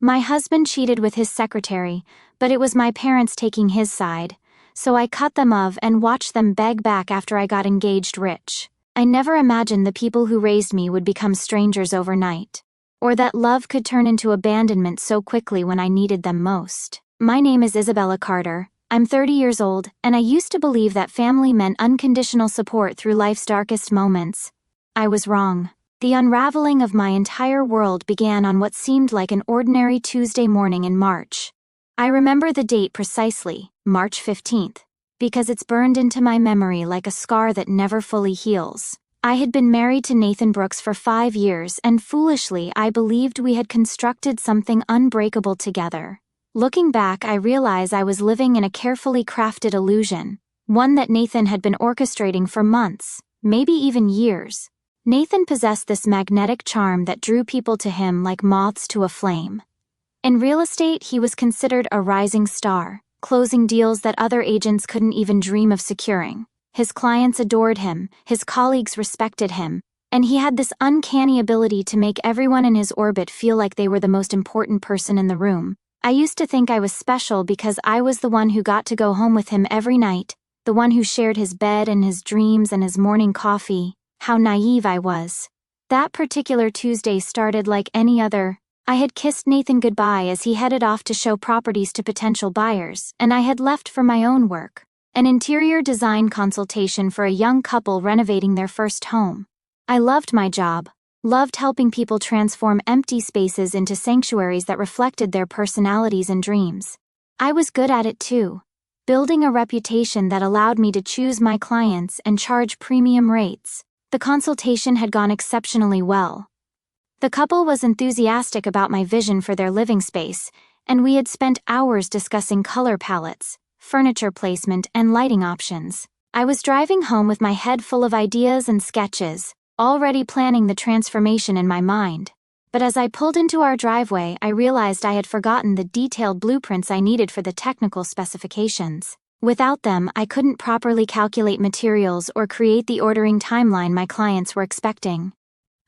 My husband cheated with his secretary, but it was my parents taking his side, so I cut them off and watched them beg back after I got engaged rich. I never imagined the people who raised me would become strangers overnight, or that love could turn into abandonment so quickly when I needed them most. My name is Isabella Carter. I'm 30 years old, and I used to believe that family meant unconditional support through life's darkest moments. I was wrong. The unraveling of my entire world began on what seemed like an ordinary Tuesday morning in March. I remember the date precisely, March 15th, because it's burned into my memory like a scar that never fully heals. I had been married to Nathan Brooks for 5 years, and foolishly I believed we had constructed something unbreakable together. Looking back, I realize I was living in a carefully crafted illusion, one that Nathan had been orchestrating for months, maybe even years. Nathan possessed this magnetic charm that drew people to him like moths to a flame. In real estate, he was considered a rising star, closing deals that other agents couldn't even dream of securing. His clients adored him, his colleagues respected him, and he had this uncanny ability to make everyone in his orbit feel like they were the most important person in the room. I used to think I was special because I was the one who got to go home with him every night, the one who shared his bed and his dreams and his morning coffee. How naive I was. That particular Tuesday started like any other. I had kissed Nathan goodbye as he headed off to show properties to potential buyers, and I had left for my own work, an interior design consultation for a young couple renovating their first home. I loved my job. Loved helping people transform empty spaces into sanctuaries that reflected their personalities and dreams. I was good at it too, building a reputation that allowed me to choose my clients and charge premium rates. The consultation had gone exceptionally well. The couple was enthusiastic about my vision for their living space, and we had spent hours discussing color palettes, furniture placement, and lighting options. I was driving home with my head full of ideas and sketches, already planning the transformation in my mind. But as I pulled into our driveway, I realized I had forgotten the detailed blueprints I needed for the technical specifications. Without them, I couldn't properly calculate materials or create the ordering timeline my clients were expecting.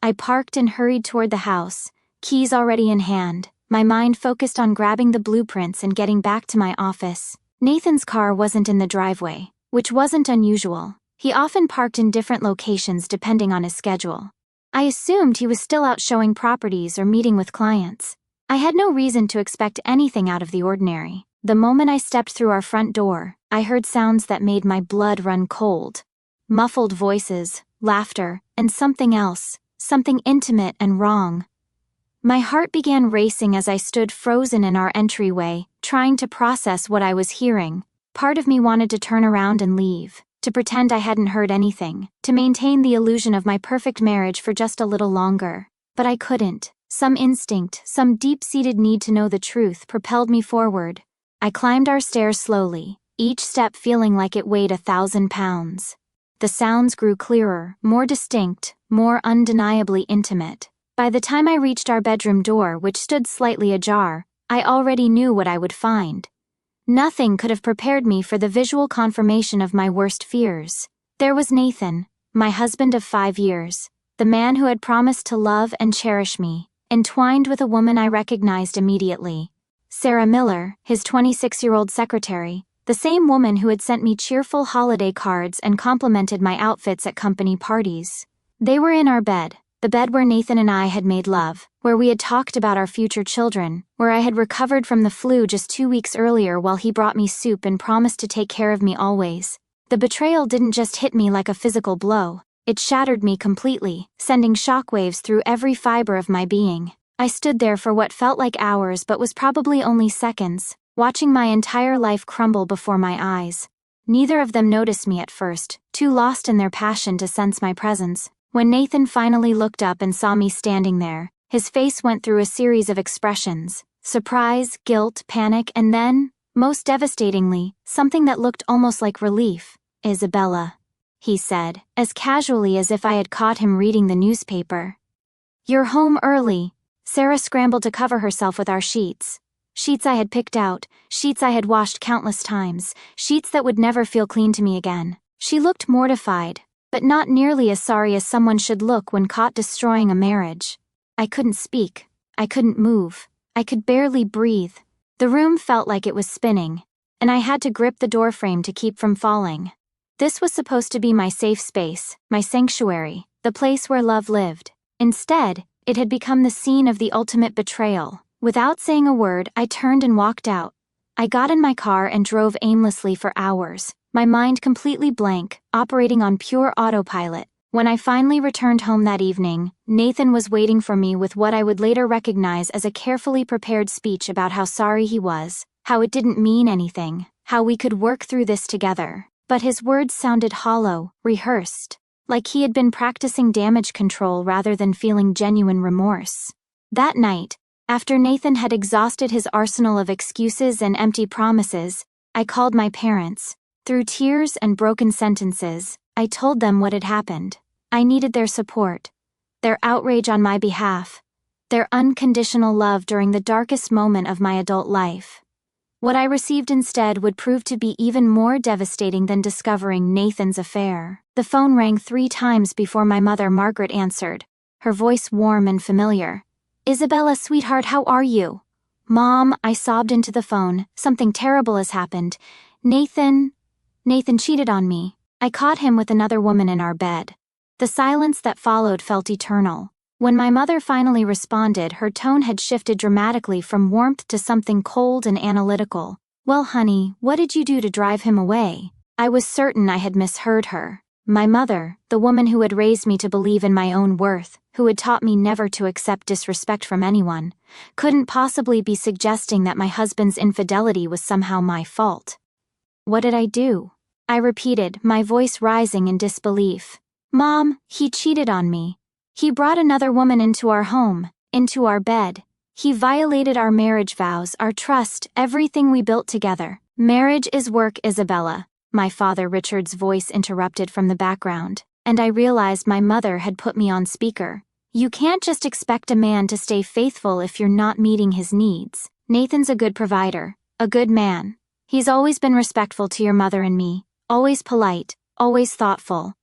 I parked and hurried toward the house, keys already in hand, my mind focused on grabbing the blueprints and getting back to my office. Nathan's car wasn't in the driveway, which wasn't unusual. He often parked in different locations depending on his schedule. I assumed he was still out showing properties or meeting with clients. I had no reason to expect anything out of the ordinary. The moment I stepped through our front door, I heard sounds that made my blood run cold. Muffled voices, laughter, and something else, something intimate and wrong. My heart began racing as I stood frozen in our entryway, trying to process what I was hearing. Part of me wanted to turn around and leave, to pretend I hadn't heard anything, to maintain the illusion of my perfect marriage for just a little longer. But I couldn't. Some instinct, some deep-seated need to know the truth propelled me forward. I climbed our stairs slowly, each step feeling like it weighed 1,000 pounds. The sounds grew clearer, more distinct, more undeniably intimate. By the time I reached our bedroom door, which stood slightly ajar, I already knew what I would find. Nothing could have prepared me for the visual confirmation of my worst fears. There was Nathan, my husband of 5 years, the man who had promised to love and cherish me, entwined with a woman I recognized immediately. Sarah Miller, his 26-year-old secretary, the same woman who had sent me cheerful holiday cards and complimented my outfits at company parties. They were in our bed, the bed where Nathan and I had made love, where we had talked about our future children, where I had recovered from the flu just 2 weeks earlier while he brought me soup and promised to take care of me always. The betrayal didn't just hit me like a physical blow, it shattered me completely, sending shockwaves through every fiber of my being. I stood there for what felt like hours but was probably only seconds, watching my entire life crumble before my eyes. Neither of them noticed me at first, too lost in their passion to sense my presence. When Nathan finally looked up and saw me standing there, his face went through a series of expressions: surprise, guilt, panic, and then, most devastatingly, something that looked almost like relief. "Isabella," he said, as casually as if I had caught him reading the newspaper. "You're home early." Sarah scrambled to cover herself with our sheets. Sheets I had picked out, sheets I had washed countless times, sheets that would never feel clean to me again. She looked mortified, but not nearly as sorry as someone should look when caught destroying a marriage. I couldn't speak. I couldn't move. I could barely breathe. The room felt like it was spinning, and I had to grip the doorframe to keep from falling. This was supposed to be my safe space, my sanctuary, the place where love lived. Instead, it had become the scene of the ultimate betrayal. Without saying a word, I turned and walked out. I got in my car and drove aimlessly for hours, my mind completely blank, operating on pure autopilot. When I finally returned home that evening, Nathan was waiting for me with what I would later recognize as a carefully prepared speech about how sorry he was, how it didn't mean anything, how we could work through this together. But his words sounded hollow, rehearsed, like he had been practicing damage control rather than feeling genuine remorse. That night, after Nathan had exhausted his arsenal of excuses and empty promises, I called my parents. Through tears and broken sentences, I told them what had happened. I needed their support, their outrage on my behalf, their unconditional love during the darkest moment of my adult life. What I received instead would prove to be even more devastating than discovering Nathan's affair. The phone rang 3 times before my mother, Margaret, answered, her voice warm and familiar. "Isabella, sweetheart, how are you?" "Mom," I sobbed into the phone, "something terrible has happened. Nathan cheated on me. I caught him with another woman in our bed." The silence that followed felt eternal. When my mother finally responded, her tone had shifted dramatically from warmth to something cold and analytical. "Well, honey, what did you do to drive him away?" I was certain I had misheard her. My mother, the woman who had raised me to believe in my own worth, who had taught me never to accept disrespect from anyone, couldn't possibly be suggesting that my husband's infidelity was somehow my fault. "What did I do?" I repeated, my voice rising in disbelief. "Mom, he cheated on me. He brought another woman into our home, into our bed. He violated our marriage vows, our trust, everything we built together." "Marriage is work, Isabella," my father Richard's voice interrupted from the background, and I realized my mother had put me on speaker. "You can't just expect a man to stay faithful if you're not meeting his needs. Nathan's a good provider, a good man. He's always been respectful to your mother and me, always polite, always thoughtful.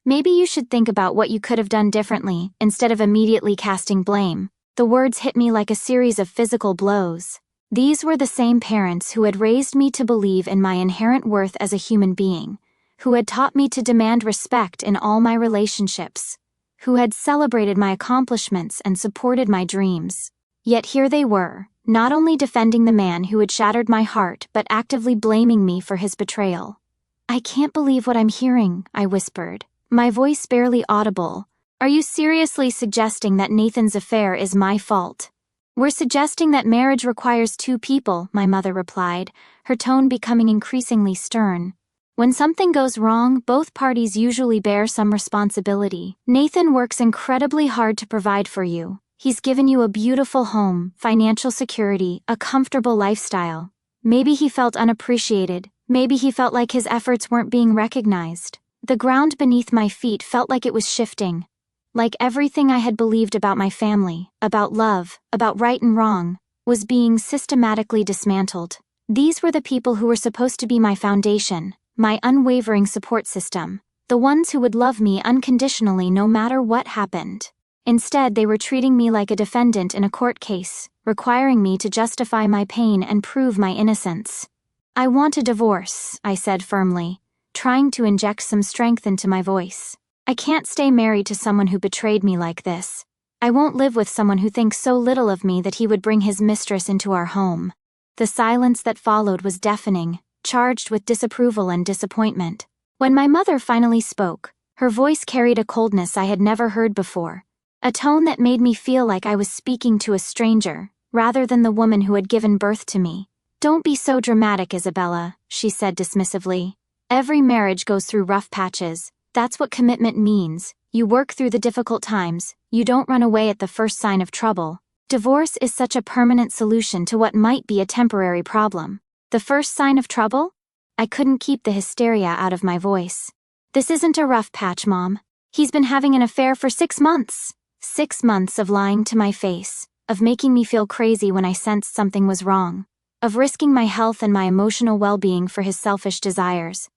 Maybe you should think about what you could have done differently instead of immediately casting blame." The words hit me like a series of physical blows. These were the same parents who had raised me to believe in my inherent worth as a human being, who had taught me to demand respect in all my relationships, who had celebrated my accomplishments and supported my dreams. Yet here they were, not only defending the man who had shattered my heart but actively blaming me for his betrayal. "I can't believe what I'm hearing," I whispered, my voice barely audible. "Are you seriously suggesting that Nathan's affair is my fault?" "We're suggesting that marriage requires 2 people," my mother replied, her tone becoming increasingly stern. "When something goes wrong, both parties usually bear some responsibility. Nathan works incredibly hard to provide for you. He's given you a beautiful home, financial security, a comfortable lifestyle. Maybe he felt unappreciated. Maybe he felt like his efforts weren't being recognized." The ground beneath my feet felt like it was shifting. Like everything I had believed about my family, about love, about right and wrong, was being systematically dismantled. These were the people who were supposed to be my foundation, my unwavering support system, the ones who would love me unconditionally no matter what happened. Instead, they were treating me like a defendant in a court case, requiring me to justify my pain and prove my innocence. "I want a divorce," I said firmly, trying to inject some strength into my voice. "I can't stay married to someone who betrayed me like this. I won't live with someone who thinks so little of me that he would bring his mistress into our home." The silence that followed was deafening, charged with disapproval and disappointment. When my mother finally spoke, her voice carried a coldness I had never heard before, a tone that made me feel like I was speaking to a stranger, rather than the woman who had given birth to me. "Don't be so dramatic, Isabella," she said dismissively. "Every marriage goes through rough patches. That's what commitment means. You work through the difficult times. You don't run away at the first sign of trouble. Divorce is such a permanent solution to what might be a temporary problem." "The first sign of trouble?" I couldn't keep the hysteria out of my voice. "This isn't a rough patch, Mom. He's been having an affair for 6 months. 6 months of lying to my face, of making me feel crazy when I sensed something was wrong, of risking my health and my emotional well-being for his selfish desires.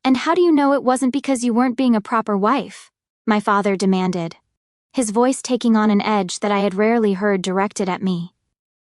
And how do you know it wasn't because you weren't being a proper wife?" my father demanded, his voice taking on an edge that I had rarely heard directed at me.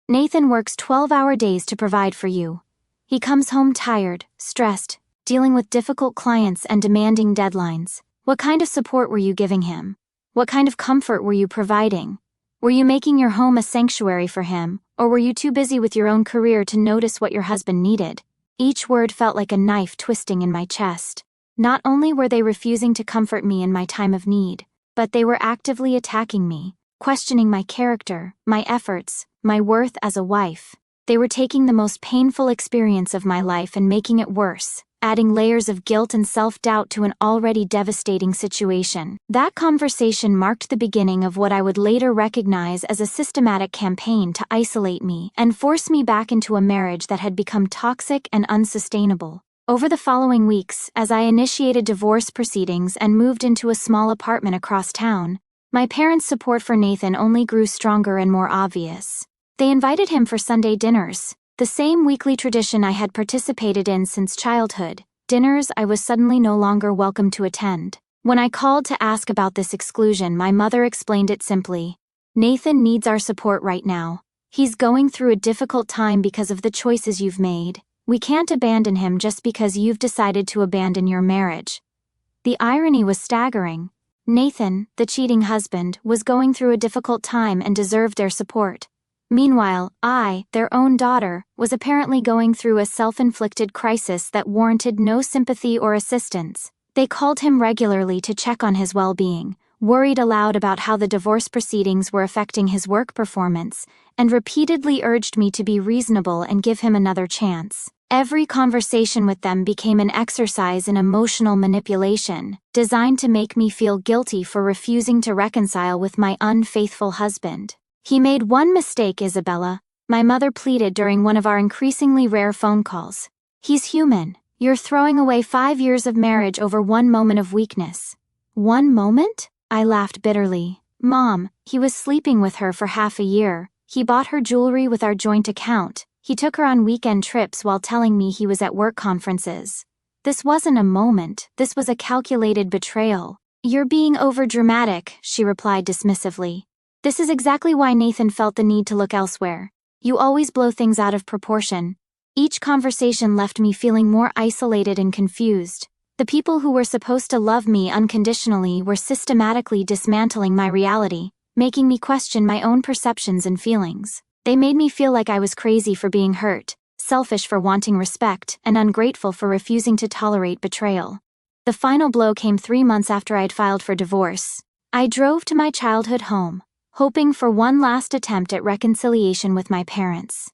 Nathan works 12-hour days to provide for you. He comes home tired, stressed, dealing with difficult clients and demanding deadlines. What kind of support were you giving him? What kind of comfort were you providing? Were you making your home a sanctuary for him, or were you too busy with your own career to notice what your husband needed? Each word felt like a knife twisting in my chest. Not only were they refusing to comfort me in my time of need, but they were actively attacking me, questioning my character, my efforts, my worth as a wife. They were taking the most painful experience of my life and making it worse, adding layers of guilt and self-doubt to an already devastating situation. That conversation marked the beginning of what I would later recognize as a systematic campaign to isolate me and force me back into a marriage that had become toxic and unsustainable. Over the following weeks, as I initiated divorce proceedings and moved into a small apartment across town, my parents' support for Nathan only grew stronger and more obvious. They invited him for Sunday dinners, the same weekly tradition I had participated in since childhood, dinners I was suddenly no longer welcome to attend. When I called to ask about this exclusion, my mother explained it simply. Nathan needs our support right now. He's going through a difficult time because of the choices you've made. We can't abandon him just because you've decided to abandon your marriage. The irony was staggering. Nathan, the cheating husband, was going through a difficult time and deserved their support. Meanwhile, I, their own daughter, was apparently going through a self-inflicted crisis that warranted no sympathy or assistance. They called him regularly to check on his well-being, worried aloud about how the divorce proceedings were affecting his work performance, and repeatedly urged me to be reasonable and give him another chance. Every conversation with them became an exercise in emotional manipulation, designed to make me feel guilty for refusing to reconcile with my unfaithful husband. He made one mistake, Isabella, my mother pleaded during one of our increasingly rare phone calls. He's human. You're throwing away 5 years of marriage over one moment of weakness. 1 moment? I laughed bitterly. Mom, he was sleeping with her for half a year. He bought her jewelry with our joint account. He took her on weekend trips while telling me he was at work conferences. This wasn't a moment, this was a calculated betrayal. You're being overdramatic, she replied dismissively. This is exactly why Nathan felt the need to look elsewhere. You always blow things out of proportion. Each conversation left me feeling more isolated and confused. The people who were supposed to love me unconditionally were systematically dismantling my reality, making me question my own perceptions and feelings. They made me feel like I was crazy for being hurt, selfish for wanting respect, and ungrateful for refusing to tolerate betrayal. The final blow came 3 months after I'd filed for divorce. I drove to my childhood home, hoping for one last attempt at reconciliation with my parents.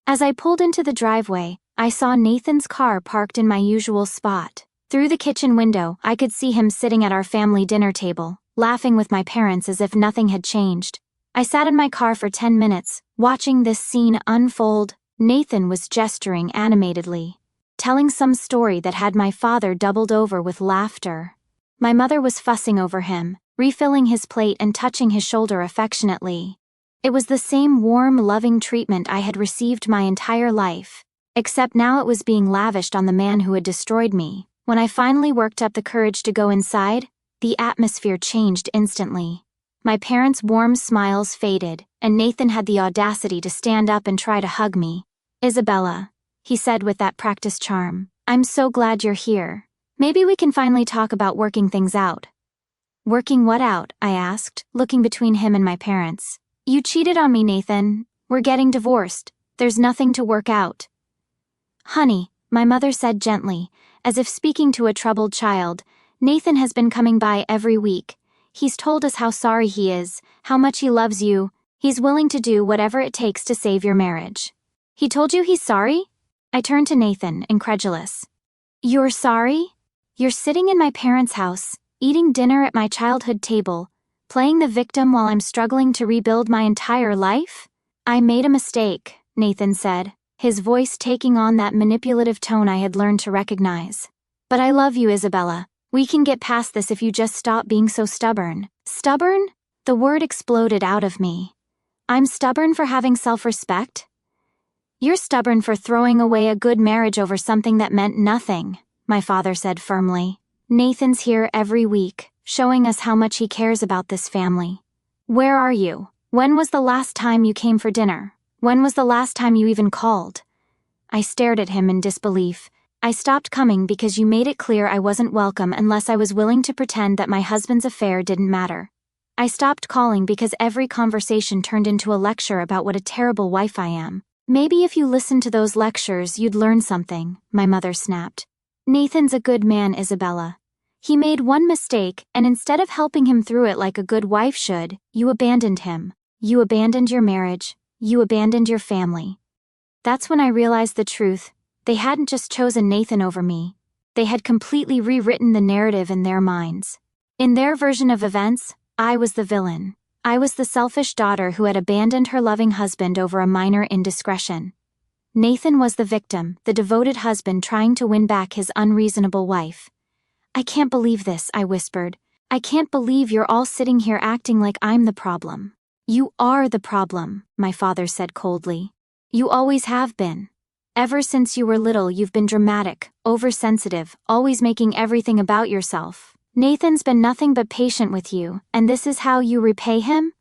As I pulled into the driveway, I saw Nathan's car parked in my usual spot. Through the kitchen window, I could see him sitting at our family dinner table, laughing with my parents as if nothing had changed. I sat in my car for 10 minutes, watching this scene unfold. Nathan was gesturing animatedly, telling some story that had my father doubled over with laughter. My mother was fussing over him, refilling his plate and touching his shoulder affectionately. It was the same warm, loving treatment I had received my entire life, except now it was being lavished on the man who had destroyed me. When I finally worked up the courage to go inside, the atmosphere changed instantly. My parents' warm smiles faded, and Nathan had the audacity to stand up and try to hug me. Isabella, he said with that practiced charm, I'm so glad you're here. Maybe we can finally talk about working things out. Working what out? I asked, looking between him and my parents. You cheated on me, Nathan. We're getting divorced. There's nothing to work out. Honey, my mother said gently, as if speaking to a troubled child, Nathan has been coming by every week. He's told us how sorry he is, how much he loves you. He's willing to do whatever it takes to save your marriage. He told you he's sorry? I turned to Nathan, incredulous. You're sorry? You're sitting in my parents' house, eating dinner at my childhood table, playing the victim while I'm struggling to rebuild my entire life? I made a mistake, Nathan said, his voice taking on that manipulative tone I had learned to recognize. But I love you, Isabella. We can get past this if you just stop being so stubborn. Stubborn? The word exploded out of me. I'm stubborn for having self-respect? You're stubborn for throwing away a good marriage over something that meant nothing, my father said firmly. Nathan's here every week, showing us how much he cares about this family. Where are you? When was the last time you came for dinner? When was the last time you even called? I stared at him in disbelief. I stopped coming because you made it clear I wasn't welcome unless I was willing to pretend that my husband's affair didn't matter. I stopped calling because every conversation turned into a lecture about what a terrible wife I am. Maybe if you listened to those lectures you'd learn something, my mother snapped. Nathan's a good man, Isabella. He made one mistake, and instead of helping him through it like a good wife should, you abandoned him. You abandoned your marriage. You abandoned your family. That's when I realized the truth. They hadn't just chosen Nathan over me. They had completely rewritten the narrative in their minds. In their version of events, I was the villain. I was the selfish daughter who had abandoned her loving husband over a minor indiscretion. Nathan was the victim, the devoted husband trying to win back his unreasonable wife. I can't believe this, I whispered. I can't believe you're all sitting here acting like I'm the problem. You are the problem, my father said coldly. You always have been. Ever since you were little, you've been dramatic, oversensitive, always making everything about yourself. Nathan's been nothing but patient with you, and this is how you repay him?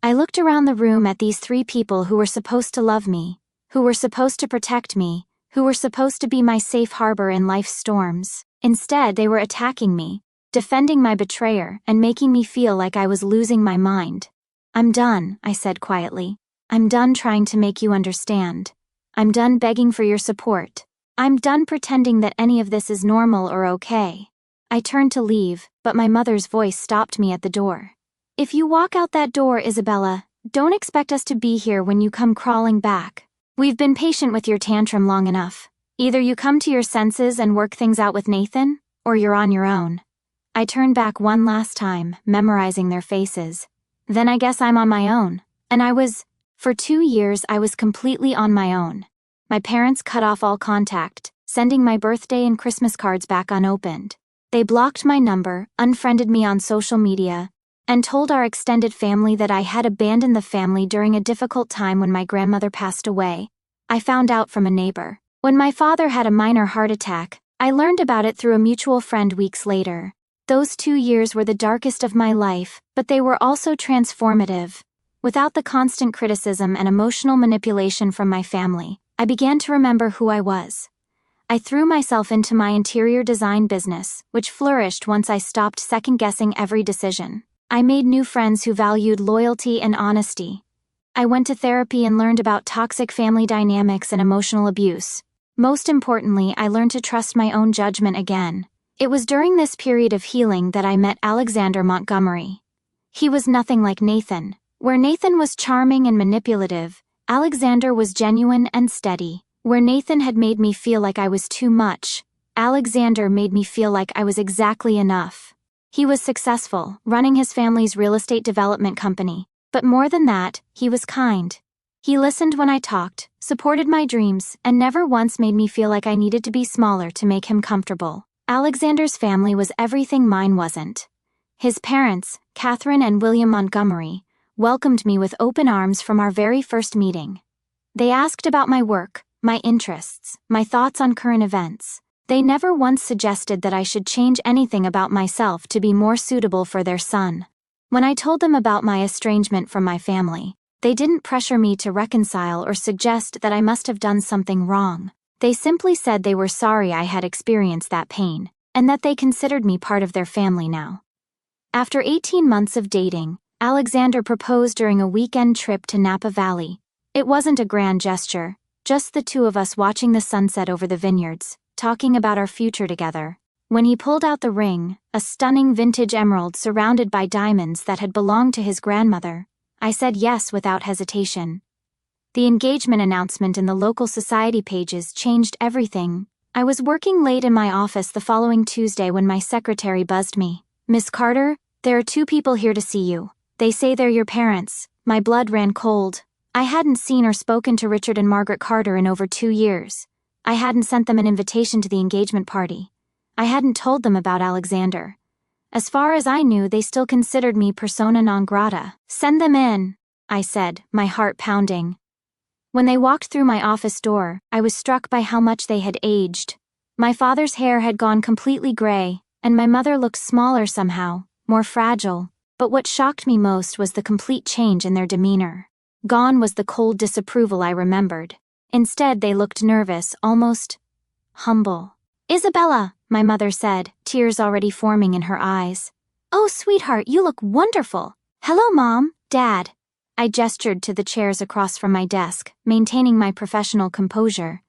I looked around the room at these three people who were supposed to love me, who were supposed to protect me, who were supposed to be my safe harbor in life's storms. Instead, they were attacking me, defending my betrayer, and making me feel like I was losing my mind. I'm done, I said quietly. I'm done trying to make you understand. I'm done begging for your support. I'm done pretending that any of this is normal or okay. I turned to leave, but my mother's voice stopped me at the door. If you walk out that door, Isabella, don't expect us to be here when you come crawling back. We've been patient with your tantrum long enough. Either you come to your senses and work things out with Nathan, or you're on your own. I turned back one last time, memorizing their faces. Then I guess I'm on my own. And for 2 years I was completely on my own. My parents cut off all contact, sending my birthday and Christmas cards back unopened. They blocked my number, unfriended me on social media, and told our extended family that I had abandoned the family during a difficult time when my grandmother passed away. I found out from a neighbor. When my father had a minor heart attack, I learned about it through a mutual friend weeks later. Those 2 years were the darkest of my life, but they were also transformative. Without the constant criticism and emotional manipulation from my family, I began to remember who I was. I threw myself into my interior design business, which flourished once I stopped second-guessing every decision. I made new friends who valued loyalty and honesty. I went to therapy and learned about toxic family dynamics and emotional abuse. Most importantly, I learned to trust my own judgment again. It was during this period of healing that I met Alexander Montgomery. He was nothing like Nathan. Where Nathan was charming and manipulative, Alexander was genuine and steady. Where Nathan had made me feel like I was too much, Alexander made me feel like I was exactly enough. He was successful, running his family's real estate development company, but more than that, he was kind. He listened when I talked, supported my dreams, and never once made me feel like I needed to be smaller to make him comfortable. Alexander's family was everything mine wasn't. His parents, Catherine and William Montgomery, welcomed me with open arms from our very first meeting. They asked about my work, my interests, my thoughts on current events. They never once suggested that I should change anything about myself to be more suitable for their son. When I told them about my estrangement from my family, they didn't pressure me to reconcile or suggest that I must have done something wrong. They simply said they were sorry I had experienced that pain, and that they considered me part of their family now. After 18 months of dating, Alexander proposed during a weekend trip to Napa Valley. It wasn't a grand gesture, just the two of us watching the sunset over the vineyards, talking about our future together. When he pulled out the ring, a stunning vintage emerald surrounded by diamonds that had belonged to his grandmother, I said yes without hesitation. The engagement announcement in the local society pages changed everything. I was working late in my office the following Tuesday when my secretary buzzed me. "Miss Carter, there are 2 people here to see you. They say they're your parents." My blood ran cold. I hadn't seen or spoken to Richard and Margaret Carter in over 2 years. I hadn't sent them an invitation to the engagement party. I hadn't told them about Alexander. As far as I knew, they still considered me persona non grata. "Send them in," I said, my heart pounding. When they walked through my office door, I was struck by how much they had aged. My father's hair had gone completely gray, and my mother looked smaller somehow, more fragile. But what shocked me most was the complete change in their demeanor. Gone was the cold disapproval I remembered. Instead, they looked nervous, almost humble. "Isabella," my mother said, tears already forming in her eyes. "Oh, sweetheart, you look wonderful. Hello, Mom, Dad." I gestured to the chairs across from my desk, maintaining my professional composure.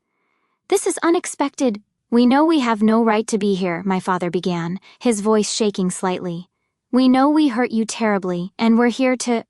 "This is unexpected." "We know we have no right to be here," my father began, his voice shaking slightly. "We know we hurt you terribly, and we're here to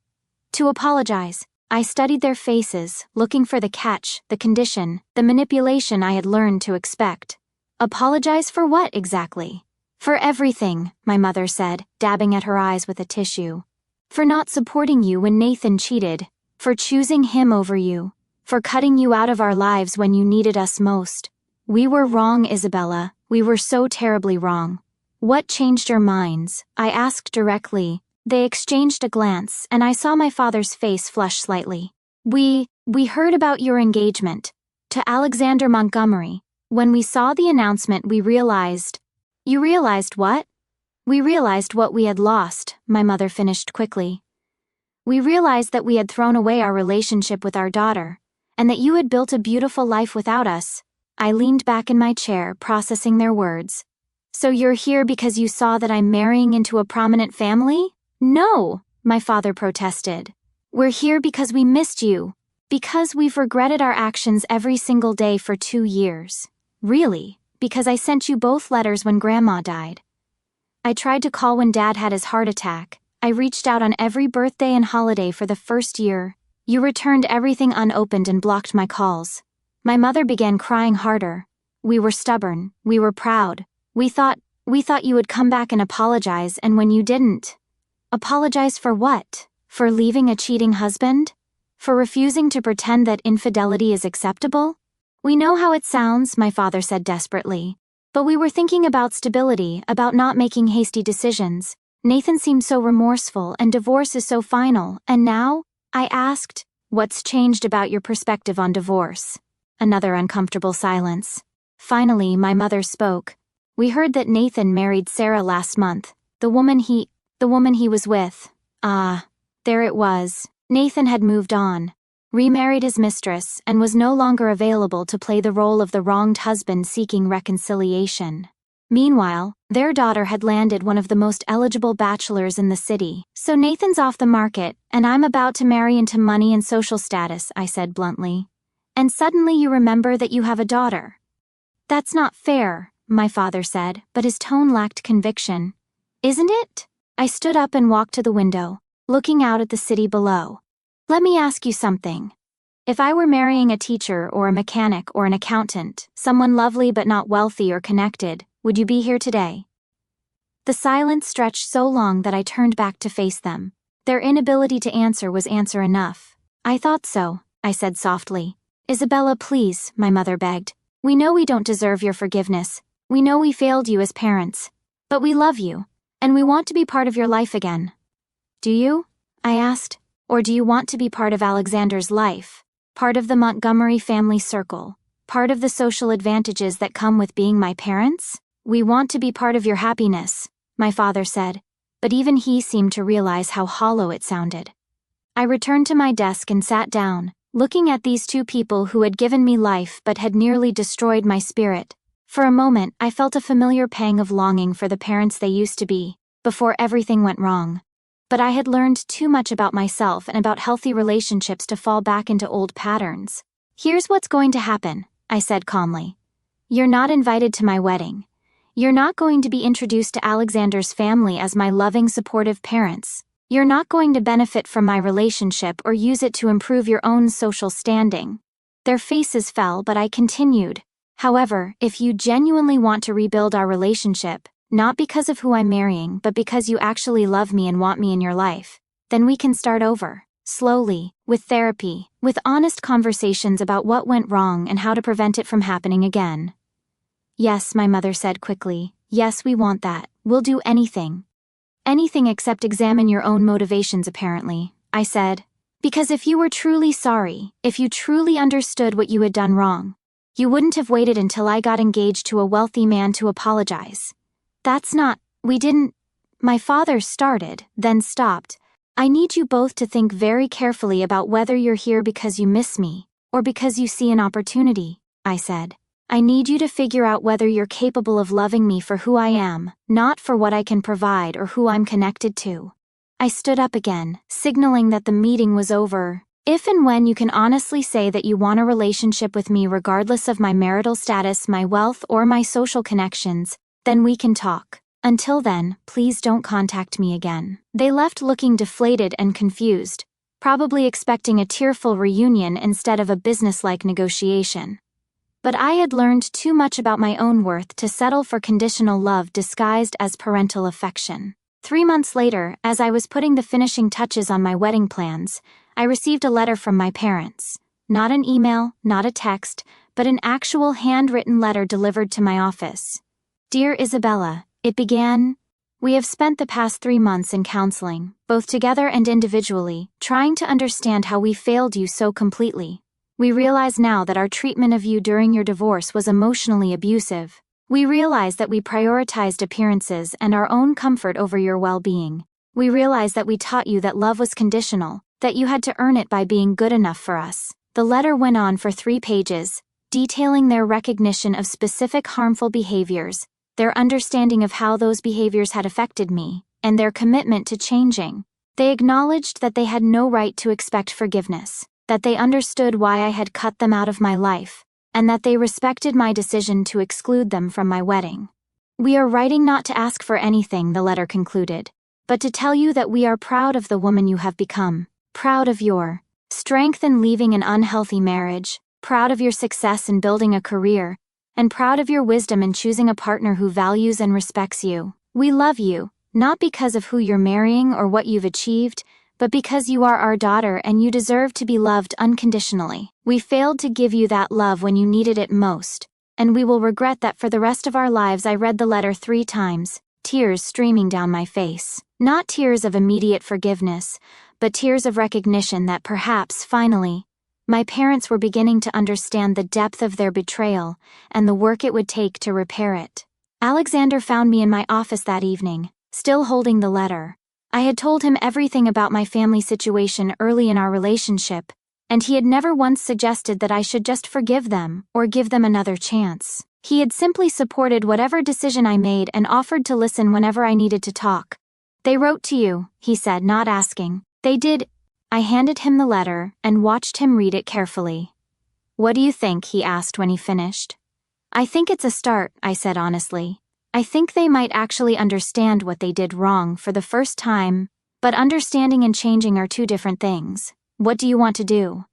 apologize." I studied their faces, looking for the catch, the condition, the manipulation I had learned to expect. "Apologize for what exactly?" "For everything," my mother said, dabbing at her eyes with a tissue. "For not supporting you when Nathan cheated, for choosing him over you, for cutting you out of our lives when you needed us most. We were wrong, Isabella, we were so terribly wrong." "What changed your minds?" I asked directly. They exchanged a glance, and I saw my father's face flush slightly. We heard about your engagement to Alexander Montgomery. When we saw the announcement, we realized." "You realized what?" "We realized what we had lost," my mother finished quickly. "We realized that we had thrown away our relationship with our daughter, and that you had built a beautiful life without us." I leaned back in my chair, processing their words. "So you're here because you saw that I'm marrying into a prominent family?" "No," my father protested. "We're here because we missed you. Because we've regretted our actions every single day for 2 years. Really, because I sent you both letters when Grandma died. I tried to call when Dad had his heart attack. I reached out on every birthday and holiday for the first year. You returned everything unopened and blocked my calls." My mother began crying harder. "We were stubborn. We were proud. We thought you would come back and apologize, and when you didn't..." "Apologize for what? For leaving a cheating husband? For refusing to pretend that infidelity is acceptable?" "We know how it sounds," my father said desperately. "But we were thinking about stability, about not making hasty decisions. Nathan seemed so remorseful, and divorce is so final, and now?" I asked. "What's changed about your perspective on divorce?" Another uncomfortable silence. Finally, my mother spoke. "We heard that Nathan married Sarah last month, the woman he was with." Ah, there it was. Nathan had moved on, remarried his mistress, and was no longer available to play the role of the wronged husband seeking reconciliation. Meanwhile, their daughter had landed one of the most eligible bachelors in the city. "So Nathan's off the market, and I'm about to marry into money and social status," I said bluntly. "And suddenly you remember that you have a daughter." "That's not fair," my father said, but his tone lacked conviction. "Isn't it?" I stood up and walked to the window, looking out at the city below. "Let me ask you something. If I were marrying a teacher or a mechanic or an accountant, someone lovely but not wealthy or connected, would you be here today?" The silence stretched so long that I turned back to face them. Their inability to answer was answer enough. "I thought so," I said softly. "Isabella, please," my mother begged. "We know we don't deserve your forgiveness. We know we failed you as parents. But we love you, and we want to be part of your life again." "Do you?" I asked. "Or do you want to be part of Alexander's life? Part of the Montgomery family circle? Part of the social advantages that come with being my parents?" "We want to be part of your happiness," my father said, but even he seemed to realize how hollow it sounded. I returned to my desk and sat down, looking at these two people who had given me life but had nearly destroyed my spirit. For a moment, I felt a familiar pang of longing for the parents they used to be, before everything went wrong. But I had learned too much about myself and about healthy relationships to fall back into old patterns. "Here's what's going to happen," I said calmly. "You're not invited to my wedding. You're not going to be introduced to Alexander's family as my loving, supportive parents. You're not going to benefit from my relationship or use it to improve your own social standing." Their faces fell, but I continued. "However, if you genuinely want to rebuild our relationship, not because of who I'm marrying but because you actually love me and want me in your life, then we can start over, slowly, with therapy, with honest conversations about what went wrong and how to prevent it from happening again." "Yes," my mother said quickly. "Yes, we want that. We'll do anything." "Anything except examine your own motivations, apparently," I said. "Because if you were truly sorry, if you truly understood what you had done wrong, you wouldn't have waited until I got engaged to a wealthy man to apologize. We didn't..." My father started, then stopped. I need you both to think very carefully about whether you're here because you miss me, or because you see an opportunity, I said. I need you to figure out whether you're capable of loving me for who I am, not for what I can provide or who I'm connected to. I stood up again, signaling that the meeting was over. If and when you can honestly say that you want a relationship with me regardless of my marital status, my wealth, or my social connections, then we can talk. Until then, please don't contact me again. They left looking deflated and confused, probably expecting a tearful reunion instead of a businesslike negotiation. But I had learned too much about my own worth to settle for conditional love disguised as parental affection. 3 months later, as I was putting the finishing touches on my wedding plans, I received a letter from my parents. Not an email, not a text, but an actual handwritten letter delivered to my office. Dear Isabella, it began, we have spent the past 3 months in counseling, both together and individually, trying to understand how we failed you so completely. We realize now that our treatment of you during your divorce was emotionally abusive. We realize that we prioritized appearances and our own comfort over your well-being. We realize that we taught you that love was conditional, that you had to earn it by being good enough for us. The letter went on for 3 pages, detailing their recognition of specific harmful behaviors, their understanding of how those behaviors had affected me, and their commitment to changing. They acknowledged that they had no right to expect forgiveness, that they understood why I had cut them out of my life, and that they respected my decision to exclude them from my wedding. We are writing not to ask for anything, the letter concluded, but to tell you that we are proud of the woman you have become, proud of your strength in leaving an unhealthy marriage, proud of your success in building a career, and proud of your wisdom in choosing a partner who values and respects you. We love you, not because of who you're marrying or what you've achieved, but because you are our daughter and you deserve to be loved unconditionally. We failed to give you that love when you needed it most, and we will regret that for the rest of our lives. I read the letter 3 times, tears streaming down my face. Not tears of immediate forgiveness, but tears of recognition that perhaps, finally, my parents were beginning to understand the depth of their betrayal and the work it would take to repair it. Alexander found me in my office that evening, still holding the letter. I had told him everything about my family situation early in our relationship, and he had never once suggested that I should just forgive them or give them another chance. He had simply supported whatever decision I made and offered to listen whenever I needed to talk. They wrote to you, he said, not asking. They did. I handed him the letter and watched him read it carefully. What do you think? He asked when he finished. I think it's a start, I said honestly. I think they might actually understand what they did wrong for the first time, but understanding and changing are 2 different things. What do you want to do?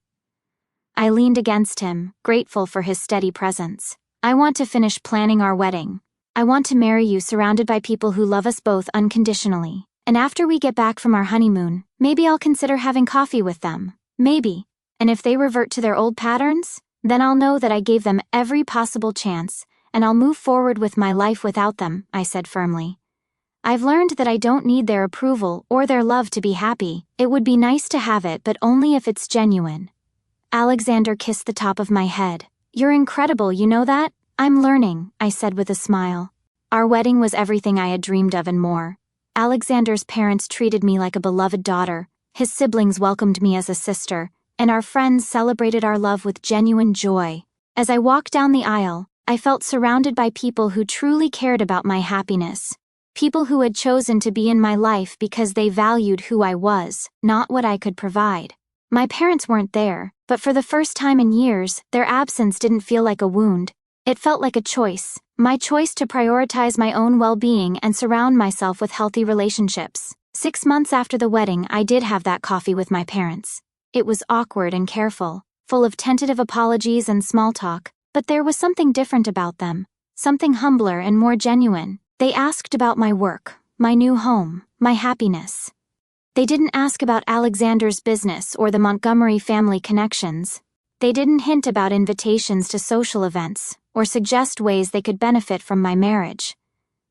I leaned against him, grateful for his steady presence. I want to finish planning our wedding. I want to marry you surrounded by people who love us both unconditionally. And after we get back from our honeymoon, maybe I'll consider having coffee with them. Maybe. And if they revert to their old patterns, then I'll know that I gave them every possible chance, and I'll move forward with my life without them, I said firmly. I've learned that I don't need their approval or their love to be happy. It would be nice to have it, but only if it's genuine. Alexander kissed the top of my head. You're incredible, you know that? I'm learning, I said with a smile. Our wedding was everything I had dreamed of and more. Alexander's parents treated me like a beloved daughter, his siblings welcomed me as a sister, and our friends celebrated our love with genuine joy. As I walked down the aisle, I felt surrounded by people who truly cared about my happiness. People who had chosen to be in my life because they valued who I was, not what I could provide. My parents weren't there, but for the first time in years, their absence didn't feel like a wound. It felt like a choice, my choice to prioritize my own well-being and surround myself with healthy relationships. 6 months after the wedding, I did have that coffee with my parents. It was awkward and careful, full of tentative apologies and small talk, but there was something different about them, something humbler and more genuine. They asked about my work, my new home, my happiness. They didn't ask about Alexander's business or the Montgomery family connections. They didn't hint about invitations to social events or suggest ways they could benefit from my marriage.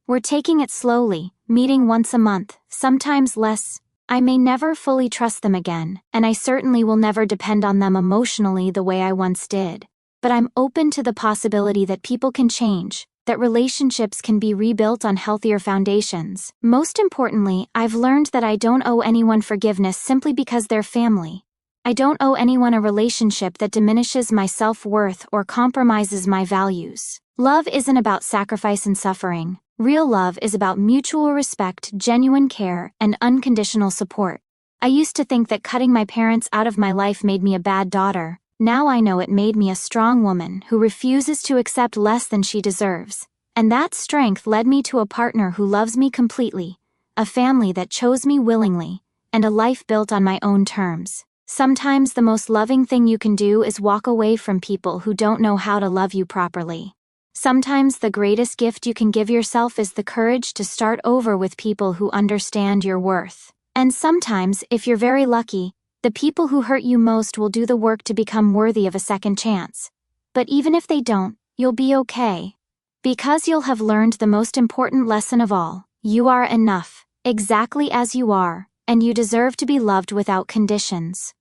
We're taking it slowly, meeting once a month, sometimes less. I may never fully trust them again, and I certainly will never depend on them emotionally the way I once did. But I'm open to the possibility that people can change, that relationships can be rebuilt on healthier foundations. Most importantly, I've learned that I don't owe anyone forgiveness simply because they're family. I don't owe anyone a relationship that diminishes my self-worth or compromises my values. Love isn't about sacrifice and suffering. Real love is about mutual respect, genuine care, and unconditional support. I used to think that cutting my parents out of my life made me a bad daughter. Now I know it made me a strong woman who refuses to accept less than she deserves. And that strength led me to a partner who loves me completely, a family that chose me willingly, and a life built on my own terms. Sometimes the most loving thing you can do is walk away from people who don't know how to love you properly. Sometimes the greatest gift you can give yourself is the courage to start over with people who understand your worth. And sometimes, if you're very lucky, the people who hurt you most will do the work to become worthy of a second chance. But even if they don't, you'll be okay. Because you'll have learned the most important lesson of all: you are enough, exactly as you are, and you deserve to be loved without conditions.